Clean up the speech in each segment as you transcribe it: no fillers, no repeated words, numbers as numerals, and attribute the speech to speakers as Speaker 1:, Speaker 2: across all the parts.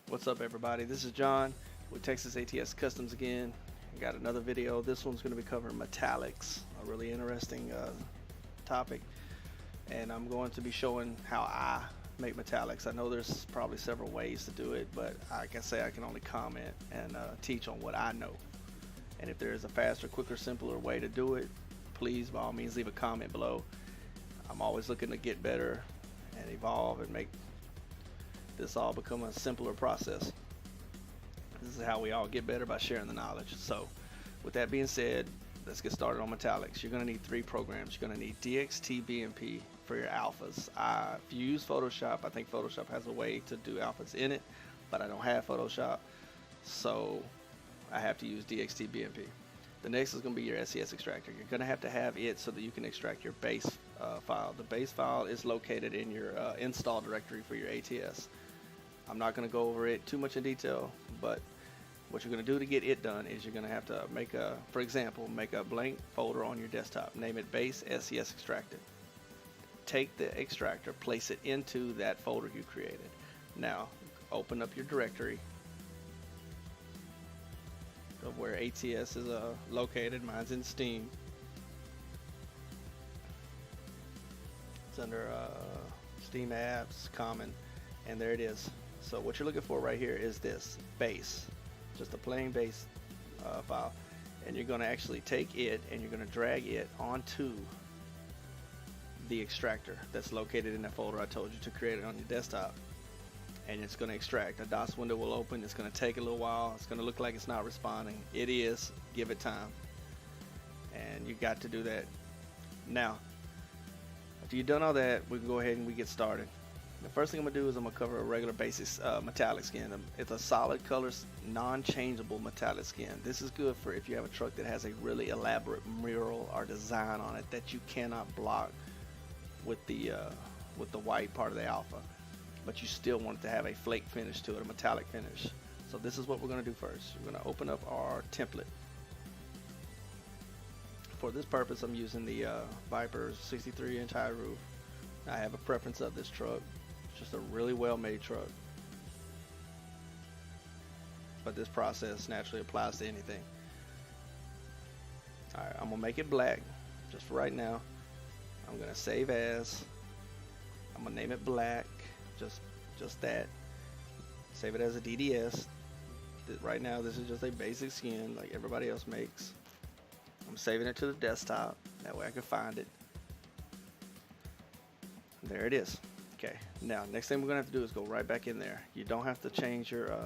Speaker 1: What's up, everybody? This is John with Texas ATS Customs again. I got another video. This one's going to be covering metallics, a really interesting topic, and I'm going to be showing how I make metallics. I know there's probably several ways to do it, but like I say, I can only comment and teach on what I know. And if there is a faster, quicker, simpler way to do it, please by all means leave a comment below. I'm always looking to get better and evolve and make this all become a simpler process. This is how we all get better, by sharing the knowledge. So with that being said, let's get started on metallics. You're going to need 3 programs. You're going to need DXTbmp for your alphas. If you use Photoshop, I think Photoshop has a way to do alphas in it, but I don't have Photoshop, so I have to use DXTbmp. The next is going to be your SCS extractor. You're going to have it so that you can extract your base file. The base file is located in your install directory for your ATS. I'm not going to go over it too much in detail, but what you're going to do to get it done is you're going to have to make a, for example, make a blank folder on your desktop. Name it base SCS extracted. Take the extractor, place it into that folder you created. Now, open up your directory of where ATS is located. Mine's in Steam. It's under Steam apps, common, and there it is. So what you're looking for right here is this base, just a plain base file, and you're going to actually take it and you're going to drag it onto the extractor that's located in that folder I told you to create it on your desktop. And it's going to extract. A DOS window will open. It's going to take a little while. It's going to look like it's not responding. It is. Give it time. And you got to do that. Now, after you've done all that, we can go ahead and we get started. The first thing I'm going to do is I'm going to cover a regular basic metallic skin. It's a solid color, non-changeable metallic skin. This is good for if you have a truck that has a really elaborate mural or design on it that you cannot block with the white part of the alpha, but you still want it to have a flake finish to it, a metallic finish. So this is what we're going to do first. We're going to open up our template. For this purpose, I'm using the Viper 63-inch high roof. I have a preference of this truck. It's just a really well-made truck, but this process naturally applies to anything. Alright, I'm going to make it black just for right now. I'm going to save as. I'm going to name it black. Just that. Save it as a DDS. Right now this is just a basic skin like everybody else makes. I'm saving it to the desktop, that way I can find it. There it is. Okay, now next thing we're gonna have to do is go right back in there. You don't have to change your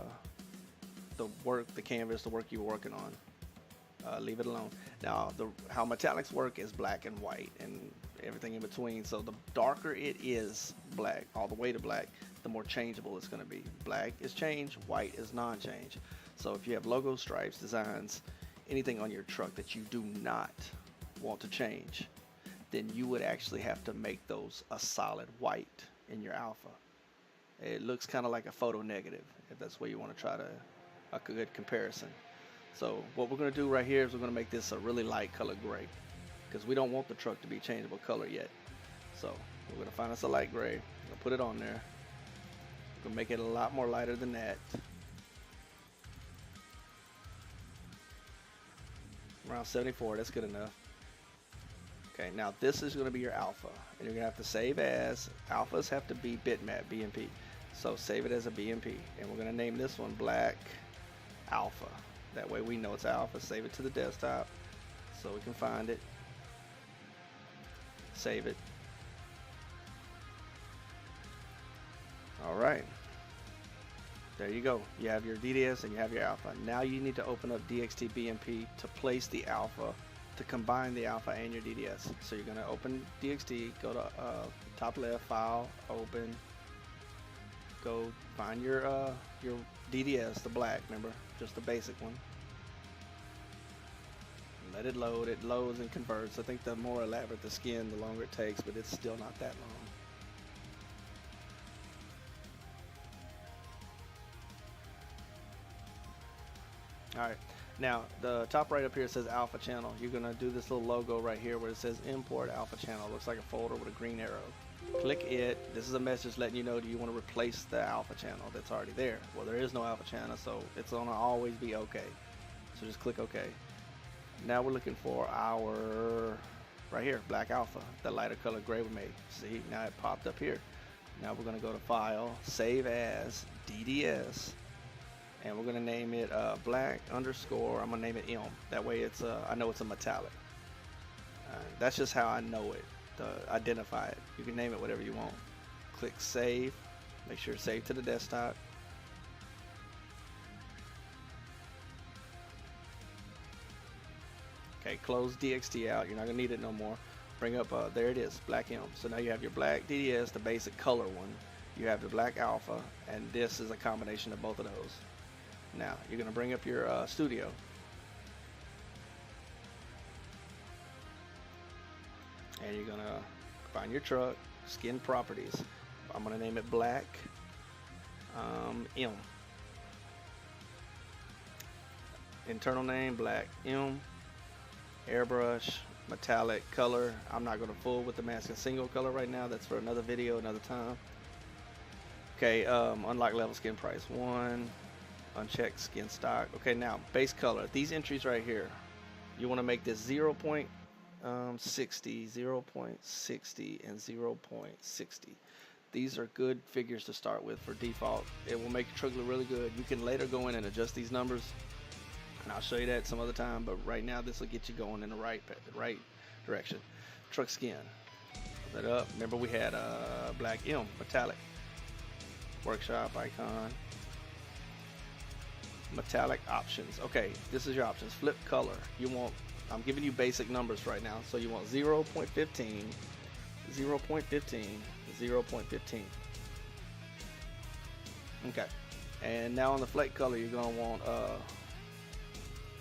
Speaker 1: the canvas, the work you're working on. Leave it alone. Now how metallics work is black and white and everything in between. So the darker it is black, all the way to black, the more changeable it's going to be. Black is change, white is non-change. So if you have logos, stripes, designs, anything on your truck that you do not want to change, then you would actually have to make those a solid white in your alpha. It looks kind of like a photo negative, if that's where you want to try to a good comparison. So what we're going to do right here is we're going to make this a really light color gray, because we don't want the truck to be changeable color yet. So we're going to find us a light gray. We're going to put it on there. We're going to make it a lot more lighter than that. Around 74, that's good enough. Okay, now this is going to be your alpha, and you're going to have to save as. Alphas have to be bitmap, BMP. So save it as a BMP, and we're going to name this one black alpha. That way we know it's alpha. Save it to the desktop so we can find it. Save it. Alright. There you go. You have your DDS and you have your alpha. Now you need to open up DXTbmp to place the alpha, to combine the alpha and your DDS. So you're going to open DXT, go to top left, file, open, go find your DDS, the black, remember, just the basic one. Let it load. It loads and converts. I think the more elaborate the skin, the longer it takes, but it's still not that long. Alright, now the top right up here says alpha channel. You're going to do this little logo right here where it says import alpha channel. It looks like a folder with a green arrow. Click it. This is a message letting you know, do you want to replace the alpha channel that's already there? Well, there is no alpha channel, so it's going to always be okay. So just click OK. Now we're looking for our, right here, black alpha, the lighter color gray we made. See, now it popped up here. Now we're going to go to File, Save As, DDS, and we're going to name it black underscore, I'm going to name it M. That way it's I know it's a metallic. That's just how I know it, to identify it. You can name it whatever you want. Click Save. Make sure it's saved to the desktop. Okay, close DXT out. You're not going to need it no more. Bring up, there it is, black M. So now you have your black DDS, the basic color one. You have the black alpha, and this is a combination of both of those. Now, you're going to bring up your studio. And you're going to find your truck, skin properties. I'm going to name it black M. Internal name, black M. Airbrush, metallic color. I'm not going to fool with the mask and single color right now. That's for another video, another time. Okay, unlock level, skin price 1. Uncheck skin stock. Okay, now base color. These entries right here, you want to make this 0.60, 0.60, and 0.60. These are good figures to start with for default. It will make your truck look really good. You can later go in and adjust these numbers, and I'll show you that some other time, but right now this will get you going in the right direction. Truck skin. Put that up. Remember we had black M, metallic. Workshop icon. Metallic options. Okay, this is your options. Flip color. You want, I'm giving you basic numbers right now. So you want 0.15, 0.15, 0.15. Okay. And now on the flake color, you're going to want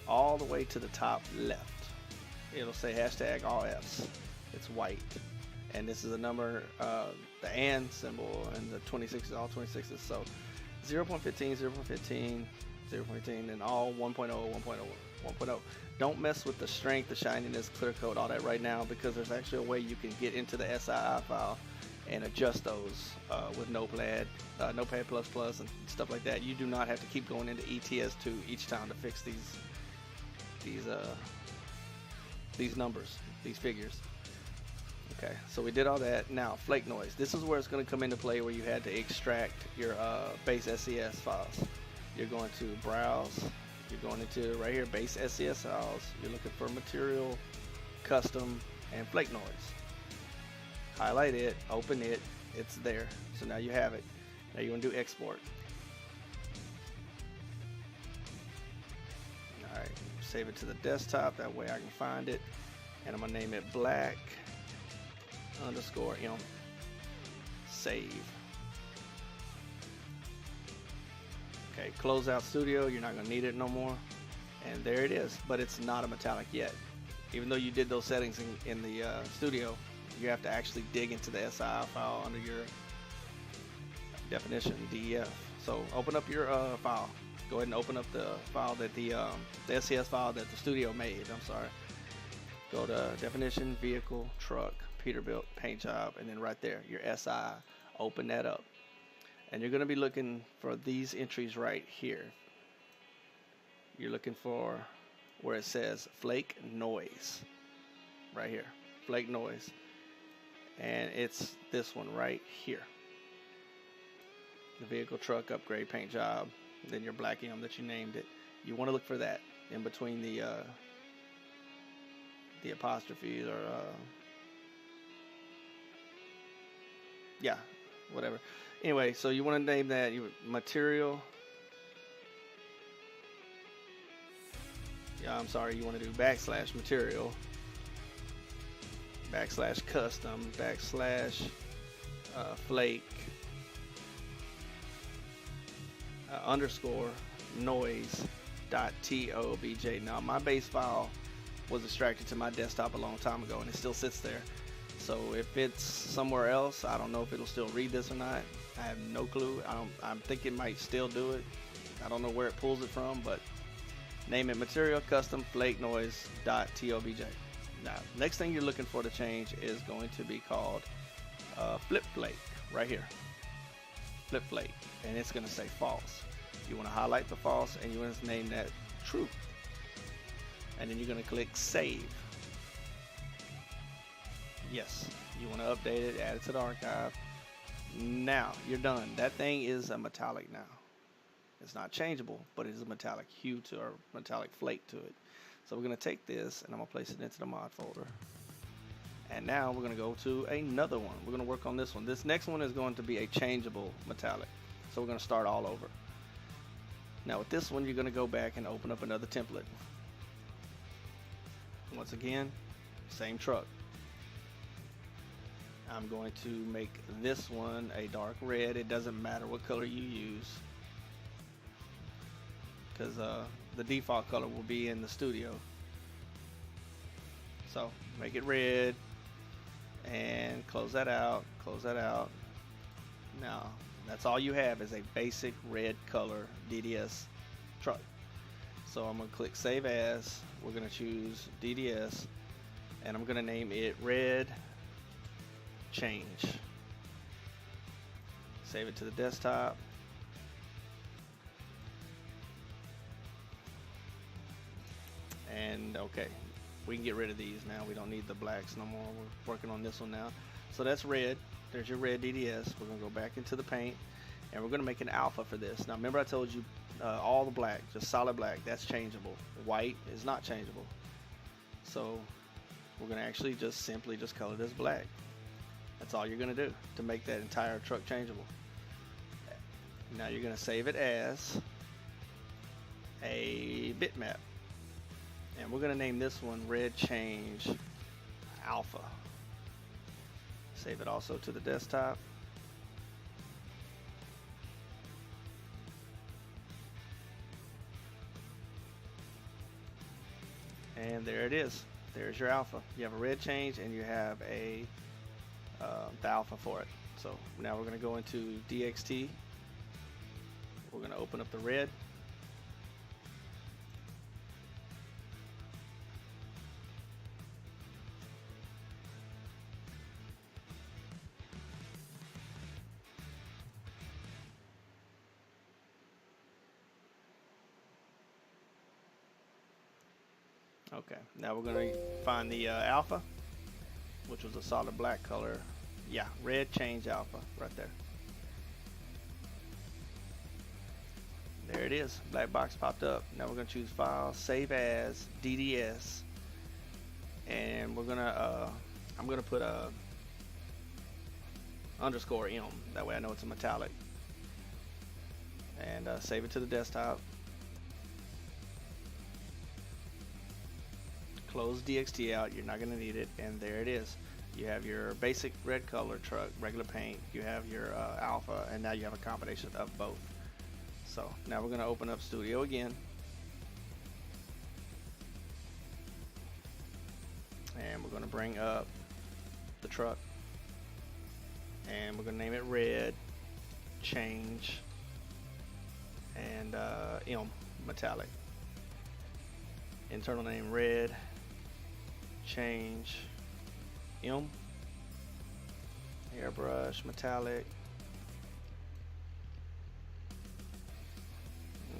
Speaker 1: all the way to the top left. It'll say hashtag all Fs. It's white. And this is a number, the and symbol, and the 26 is all 26s. So 0.15, 0.15, 0.15, and all 1.0, 1.0, 1.0. Don't mess with the strength, the shininess, clear coat, all that right now, because there's actually a way you can get into the SII file and adjust those with Notepad, Notepad++, and stuff like that. You do not have to keep going into ETS2 each time to fix these numbers, these figures. Okay, so we did all that. Now, flake noise. This is where it's going to come into play, where you had to extract your base SCS files. You're going to browse. You're going into right here, base SCS files. You're looking for material, custom, and flake noise. Highlight it, open it. It's there. So now you have it. Now you want to do export. All right, save it to the desktop. That way I can find it. And I'm going to name it black underscore M. Save. Okay, close out Studio. You're not going to need it no more. And there it is. But it's not a metallic yet. Even though you did those settings in the Studio, you have to actually dig into the SII file under your definition, DEF. So open up your file. Go ahead and open up the file that the SCS file that the Studio made. I'm sorry. Go to definition, vehicle, truck, Peterbilt, paint job, and then right there, your SI. Open that up. And you're going to be looking for these entries right here. You're looking for where it says flake noise. Right here. Flake noise. And it's this one right here. The vehicle, truck, upgrade, paint job. Then your black M that you named it. You want to look for that in between the apostrophes or yeah, whatever. Anyway, so you want to name that material. Yeah, I'm sorry. You want to do backslash material, backslash custom, backslash flake, underscore noise dot .tobj. Now my base file was extracted to my desktop a long time ago, and it still sits there. So if it's somewhere else, I don't know if it'll still read this or not. I have no clue. I think it might still do it. I don't know where it pulls it from, but name it material custom flake noise dot .tobj. Now, next thing you're looking for to change is going to be called flip flake right here, flip flake, and it's going to say false. You want to highlight the false and you want to name that true, and then you're going to click save. Yes, you want to update it, add it to the archive. Now you're done. That thing is a metallic now. It's not changeable, but it is a metallic hue to, or metallic flake to it. So we're going to take this and I'm going to place it into the mod folder. And now we're going to go to another one. We're going to work on this one. This next one is going to be a changeable metallic. So we're going to start all over. Now with this one, you're going to go back and open up another template. Once again, same truck. I'm going to make this one a dark red. It doesn't matter what color you use, because the default color will be in the studio. So make it red and close that out, close that out. Now that's all you have is a basic red color DDS truck. So I'm going to click save as. We're going to choose DDS and I'm going to name it red change. Save it to the desktop. And okay, we can get rid of these now. We don't need the blacks no more. We're working on this one now. So that's red. There's your red DDS. We're going to go back into the paint and we're going to make an alpha for this. Now remember I told you all the black, just solid black, that's changeable. White is not changeable. So we're going to actually just simply just color this black. That's all you're going to do to make that entire truck changeable. Now you're going to save it as a bitmap. And we're going to name this one red change alpha. Save it also to the desktop. And there it is. There's your alpha. You have a red change and you have a the alpha for it. So now we're going to go into DXT. We're going to open up the red. Okay, now we're going to find the alpha, which was a solid black color. Yeah, red change alpha right there. There it is. Black box popped up. Now we're going to choose File, Save As, DDS, and we're gonna I'm gonna put a underscore M. That way I know it's a metallic. And save it to the desktop. Close DXT out. You're not going to need it. And there it is. You have your basic red color truck, regular paint. You have your alpha, and now you have a combination of both. So now we're going to open up Studio again. And we're going to bring up the truck. And we're going to name it red change and M metallic. Internal name red change M, airbrush metallic.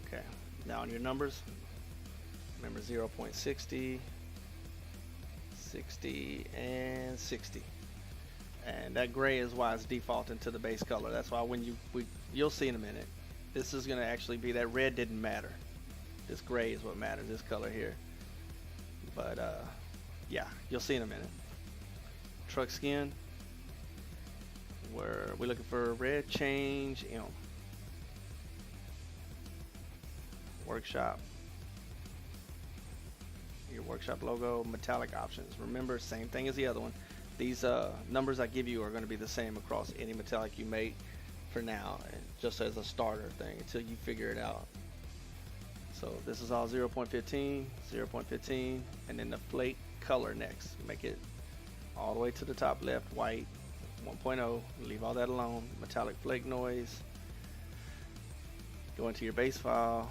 Speaker 1: Okay, now on your numbers, remember 0.60, 60, and 60. And that gray is why it's defaulting to the base color. That's why when you'll see in a minute, this is going to actually be that red didn't matter. This gray is what matters, this color here. But yeah, you'll see in a minute. Truck skin, we're looking for red change M. Workshop, your workshop logo, metallic options. Remember, same thing as the other one. These numbers I give you are going to be the same across any metallic you make for now, and just as a starter thing until you figure it out. So this is all 0.15, 0.15, and then the flake color next. Make it all the way to the top left, white, 1.0. Leave all that alone. Metallic flake noise. Go into your base file,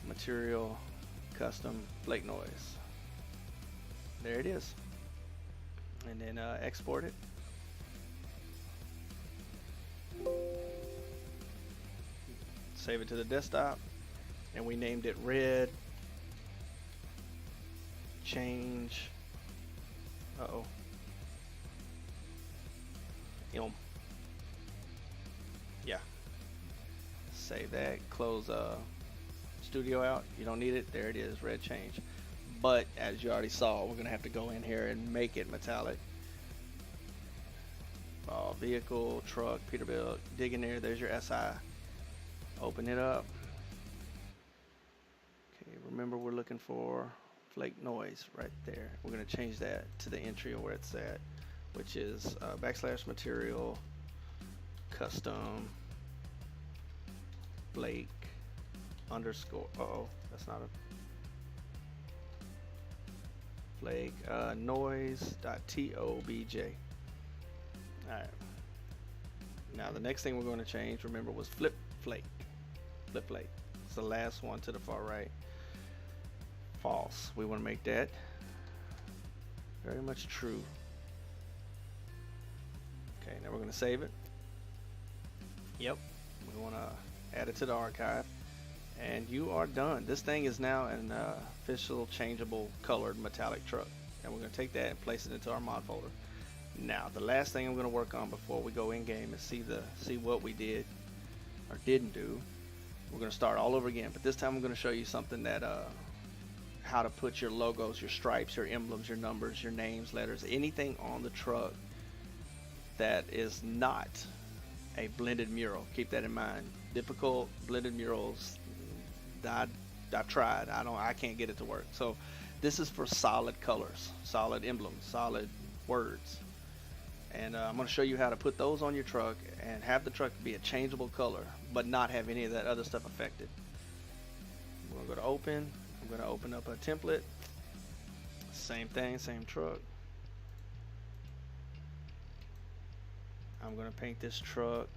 Speaker 1: material, custom, flake noise. There it is. And then export it. Save it to the desktop, and we named it red change. Yeah. Save that. Close Studio out. You don't need it. There it is, red change. But as you already saw, we're gonna have to go in here and make it metallic. Vehicle, truck, Peterbilt. Dig in there. There's your SI. Open it up. Okay. Remember, we're looking for flake noise right there. We're gonna change that to the entry where it's at, which is /material custom flake underscore. That's not a flake noise.tobj. Alright. Now the next thing we're going to change, remember, was flip flake. Flip flake. It's the last one to the far right. False. We want to make that very much true. Okay, now we're going to save it. Yep. We want to add it to the archive. And you are done. This thing is now an official changeable colored metallic truck. And we're going to take that and place it into our mod folder. Now, the last thing I'm going to work on before we go in game is see what we did or didn't do. We're going to start all over again, but this time I'm going to show you something that how to put your logos, your stripes, your emblems, your numbers, your names, letters, anything on the truck that is not a blended mural. Keep that in mind. Difficult blended murals, I've tried. I can't get it to work. So this is for solid colors, solid emblems, solid words. And I'm going to show you how to put those on your truck and have the truck be a changeable color, but not have any of that other stuff affected. I'm going to go to open. I'm going to open up a template. Same thing, same truck. I'm going to paint this truck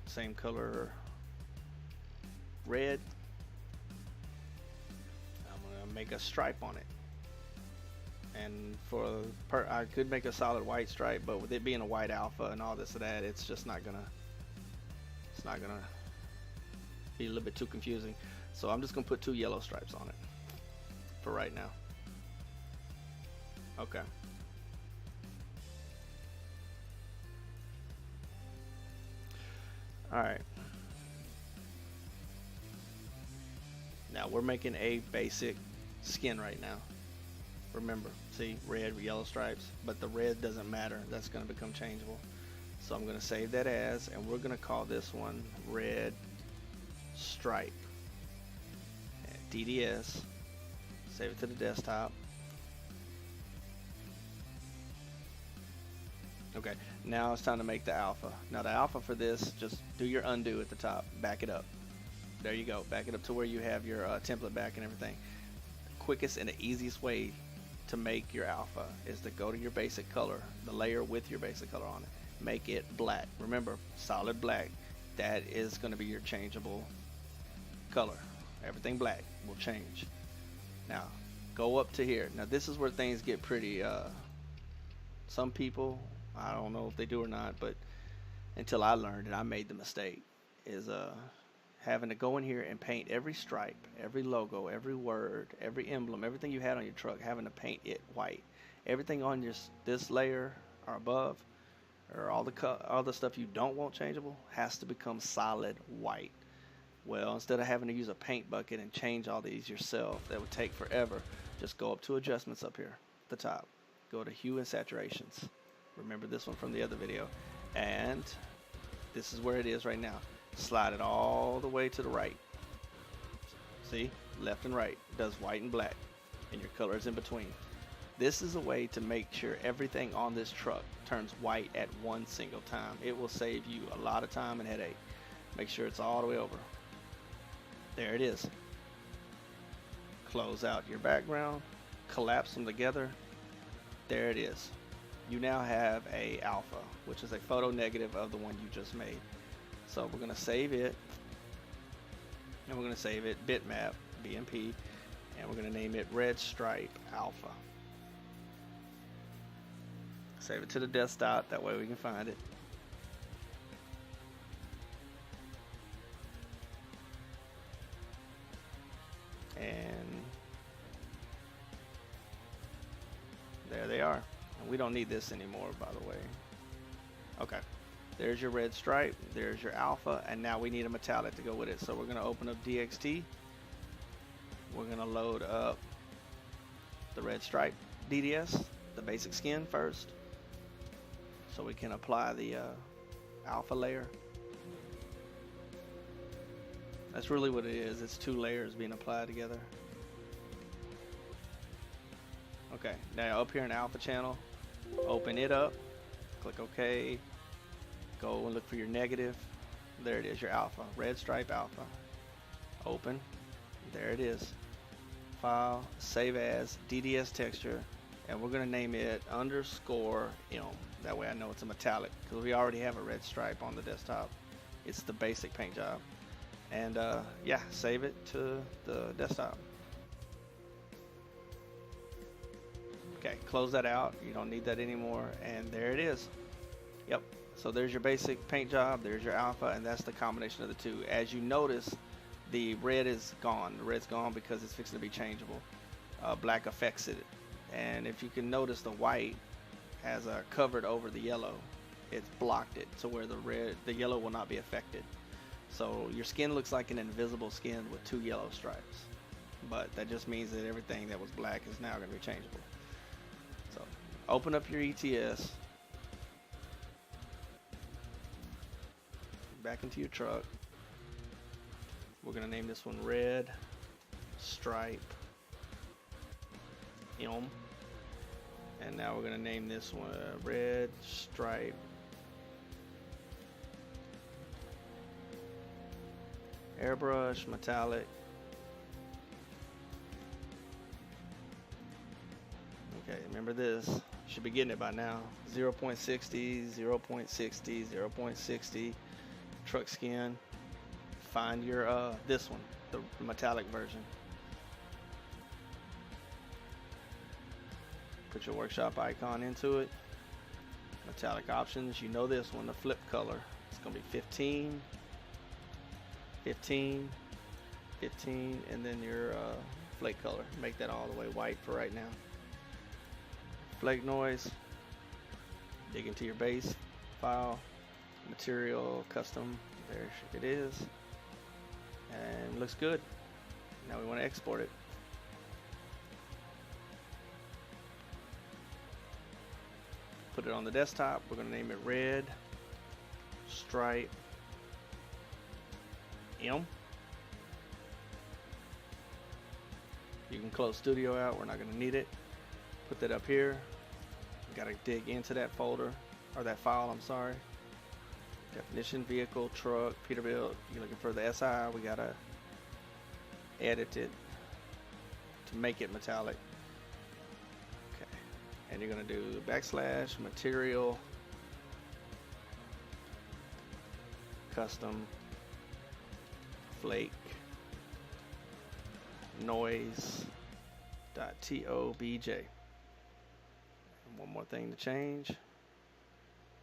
Speaker 1: same color red. I'm going to make a stripe on it. And I could make a solid white stripe, but with it being a white alpha and all this and that, it's just not gonna be a little bit too confusing. So I'm just gonna put 2 yellow stripes on it for right now. Okay. All right. Now we're making a basic skin right now. Remember, see, red, yellow stripes, but the red doesn't matter. That's going to become changeable. So I'm going to save that as, and we're going to call this one red stripe. DDS. Save it to the desktop. Okay, now it's time to make the alpha. Now the alpha for this, just do your undo at the top. Back it up. There you go. Back it up to where you have your template back and everything. The quickest and the easiest way to make your alpha is to go to your basic color, the layer with your basic color on it. Make it black. Remember, solid black. That is going to be your changeable color. Everything black will change. Now, go up to here. Now, this is where things get pretty, some people, I don't know if they do or not, but until I learned, and I made the mistake, is having to go in here and paint every stripe, every logo, every word, every emblem, everything you had on your truck, having to paint it white. Everything on this layer or above, or all the stuff you don't want changeable, has to become solid white. Well, instead of having to use a paint bucket and change all these yourself, that would take forever. Just go up to adjustments up here at the top. Go to hue and saturations. Remember this one from the other video. And this is where it is right now. Slide it all the way to the right. See, left and right. It does white and black, and your color is in between. This is a way to make sure everything on this truck turns white at one single time. It will save you a lot of time and headache. Make sure it's all the way over. There it is. Close out your background, collapse them together. There it is. You now have a alpha, which is a photo negative of the one you just made. So we're going to save it, and we're going to save it bitmap, BMP, and we're going to name it red stripe alpha. Save it to the desktop, that way we can find it. We don't need this anymore, by the way. Okay, there's your red stripe, there's your alpha, and now we need a metallic to go with it. So we're going to open up DXT. We're going to load up the red stripe DDS, the basic skin first, so we can apply the alpha layer. That's really what it is. It's 2 layers being applied together. Okay, now up here in alpha channel, open it up, click OK, go and look for your negative. There it is, your alpha, red stripe alpha. Open, there it is. File, save as, DDS texture, and we're gonna name it _M. That way I know it's a metallic, because we already have a red stripe on the desktop. It's the basic paint job. And yeah, save it to the desktop. Okay, close that out. You don't need that anymore. And there it is. Yep. So there's your basic paint job. There's your alpha, and that's the combination of the two. As you notice, the red is gone. The red's gone because it's fixing to be changeable. Black affects it. And if you can notice, the white has covered over the yellow. It's blocked it to where the yellow will not be affected. So your skin looks like an invisible skin with 2 yellow stripes. But that just means that everything that was black is now going to be changeable. So open up your ETS. Back into your truck. We're going to name this one Red Stripe M. And now we're going to name this one Red Stripe Airbrush Metallic. Okay, remember this. You should be getting it by now. 0.60, 0.60, 0.60. Truck skin. Find your this one, the metallic version. Put your workshop icon into it. Metallic options. You know this one, the flip color. It's gonna be 15. 15, 15, and then your flake color. Make that all the way white for right now. Flake noise. Dig into your base file, material, custom. There it is, and looks good. Now we want to export it. Put it on the desktop. We're going to name it Red Stripe M. You can close Studio out. We're not going to need it. Put that up here. Got to dig into that folder, or that file, I'm sorry. Definition, vehicle, truck, Peterbilt. You're looking for the SI. We got to edit it to make it metallic. Okay. And you're going to do / material, custom, flake, noise.tobj. And one more thing to change.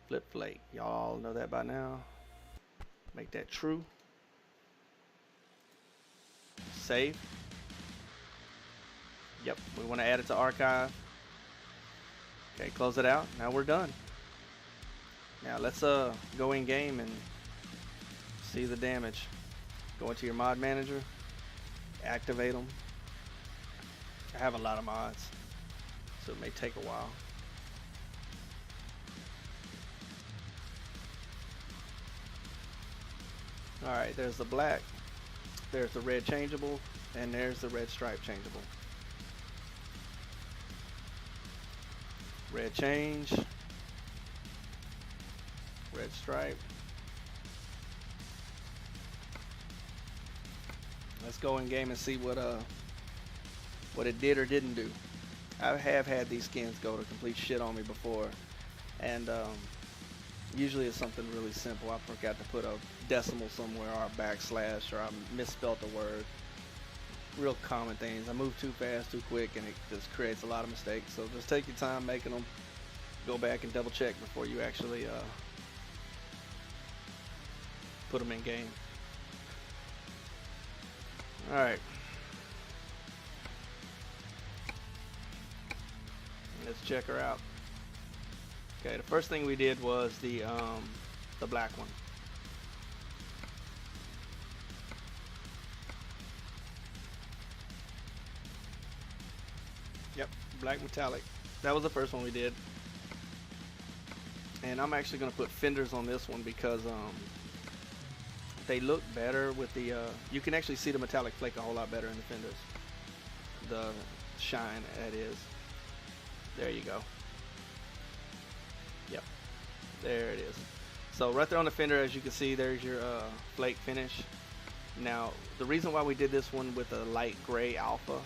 Speaker 1: Flip flake. Y'all know that by now. Make that true. Save. Yep, we want to add it to archive. Okay, close it out. Now we're done. Now let's go in game and see the damage. Go into your mod manager, activate them. I have a lot of mods, so it may take a while. Alright, there's the black, there's the red changeable, and there's the red stripe changeable. Red change, red stripe. Let's go in game and see what it did or didn't do. I have had these skins go to complete shit on me before, and usually it's something really simple. I forgot to put a decimal somewhere, or a /, or I misspelled the word. Real common things. I move too fast, too quick, and it just creates a lot of mistakes. So just take your time making them. Go back and double check before you actually put them in game. Alright. Let's check her out. Okay, the first thing we did was the black one. Yep, black metallic. That was the first one we did. And I'm actually going to put fenders on this one because they look better with the you can actually see the metallic flake a whole lot better in the fenders. The shine, that is. There you go. Yep, there it is. So right there on the fender, as you can see, there's your flake finish. Now the reason why we did this one with a light gray alpha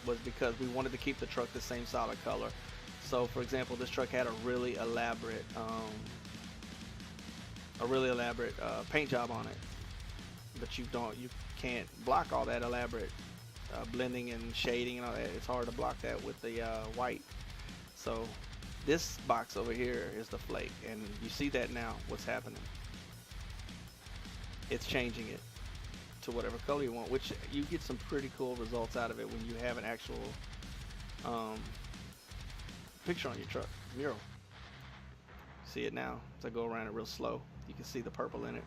Speaker 1: was because we wanted to keep the truck the same solid color. So for example, this truck had a really elaborate paint job on it, but you can't block all that elaborate blending and shading and all that. It's hard to block that with the white. So this box over here is the flake, and you see that now. What's happening? It's changing it to whatever color you want, which you get some pretty cool results out of it when you have an actual picture on your truck mural. See it now as I go around it real slow. You can see the purple in it,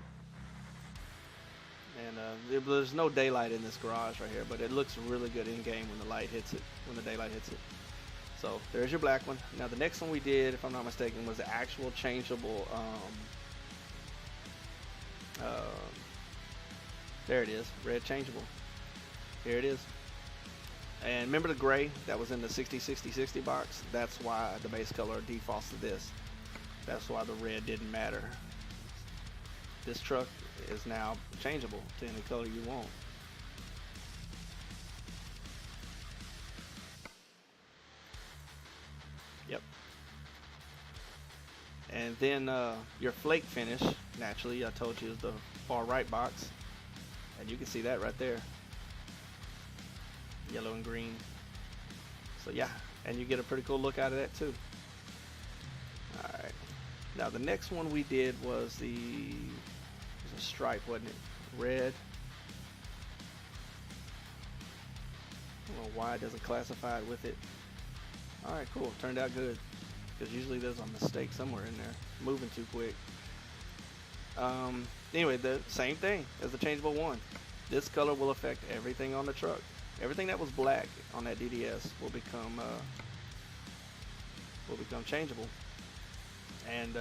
Speaker 1: and there's no daylight in this garage right here, but it looks really good in game when the light hits it, when the daylight hits it. So there's your black one. Now the next one we did, if I'm not mistaken, was the actual changeable there it is, red changeable. Here it is. And remember the gray that was in the 60-60-60 box? That's why the base color defaults to this. That's why the red didn't matter. This truck is now changeable to any color you want. Yep. And then your flake finish, naturally, I told you, is the far right box. And you can see that right there. Yellow and green. So yeah, and you get a pretty cool look out of that too. Alright. Now the next one we did was a stripe, wasn't it? Red. I don't know why it doesn't classify it with it. Alright, cool. Turned out good. Because usually there's a mistake somewhere in there. Moving too quick. Anyway, the same thing as the changeable one. This color will affect everything on the truck. Everything that was black on that DDS will become changeable. And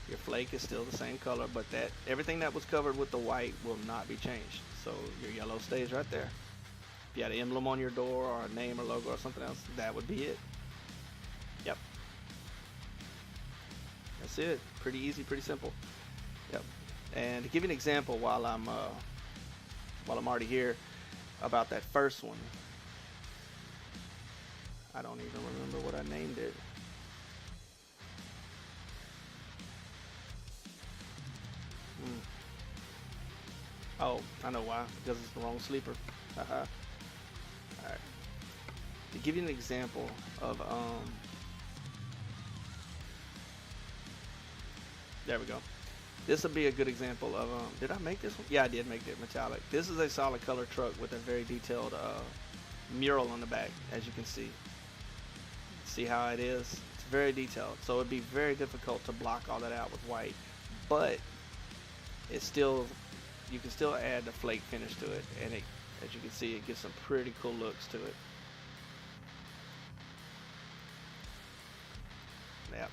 Speaker 1: your flake is still the same color, but everything that was covered with the white will not be changed. So your yellow stays right there. If you had an emblem on your door or a name or logo or something else, that would be it. Yep. That's it. Pretty easy, pretty simple. Yep. And to give you an example, while I'm already here, about that first one, I don't even remember what I named it. Oh, I know why. Because it's the wrong sleeper. Alright. To give you an example of there we go. This would be a good example of did I make this one? Yeah, I did make it metallic. This is a solid color truck with a very detailed mural on the back, as you can see. See how it is? It's very detailed, so it'd be very difficult to block all that out with white, but it's still, you can still add the flake finish to it, and it, as you can see, it gives some pretty cool looks to it. Yeah,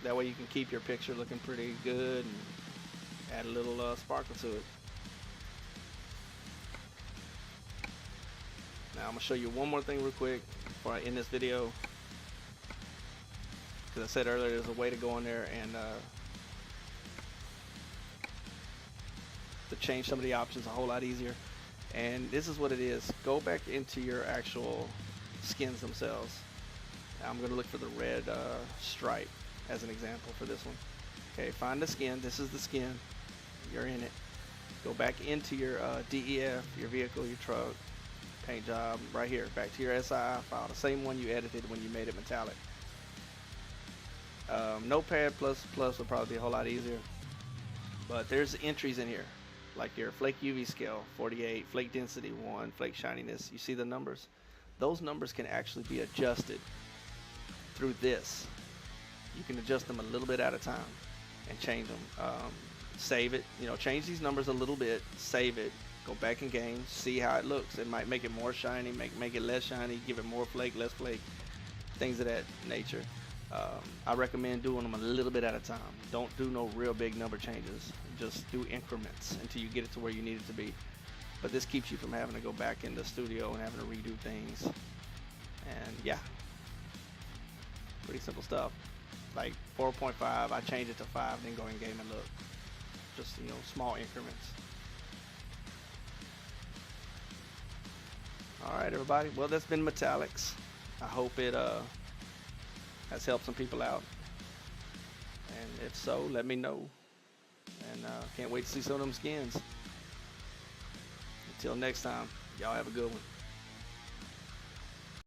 Speaker 1: that way you can keep your picture looking pretty good and add a little sparkle to it. Now I'm gonna show you one more thing real quick before I end this video, because I said earlier there's a way to go in there and to change some of the options a whole lot easier. And this is what it is. Go back into your actual skins themselves. Now I'm going to look for the red stripe as an example for this one. Okay, find the skin. This is the skin. You're in it. Go back into your DEF, your vehicle, your truck, paint job, right here. Back to your SI file, the same one you edited when you made it metallic. Notepad++ would probably be a whole lot easier. But there's entries in here, like your flake UV scale, 48, flake density 1, flake shininess. You see the numbers? Those numbers can actually be adjusted through this. You can adjust them a little bit at a time and change them. Save it, change these numbers a little bit, save it, go back in game, see how it looks. It might make it more shiny, make it less shiny, give it more flake, less flake, things of that nature. I recommend doing them a little bit at a time. Don't do no real big number changes. Just do increments until you get it to where you need it to be. But this keeps you from having to go back in the studio and having to redo things. And yeah, pretty simple stuff. Like 4.5, I change it to 5, then go in game and look. Just, small increments. Alright everybody, well that's been Metallics. I hope it has helped some people out. And if so, let me know. And can't wait to see some of them skins. Until next time, y'all have a good one.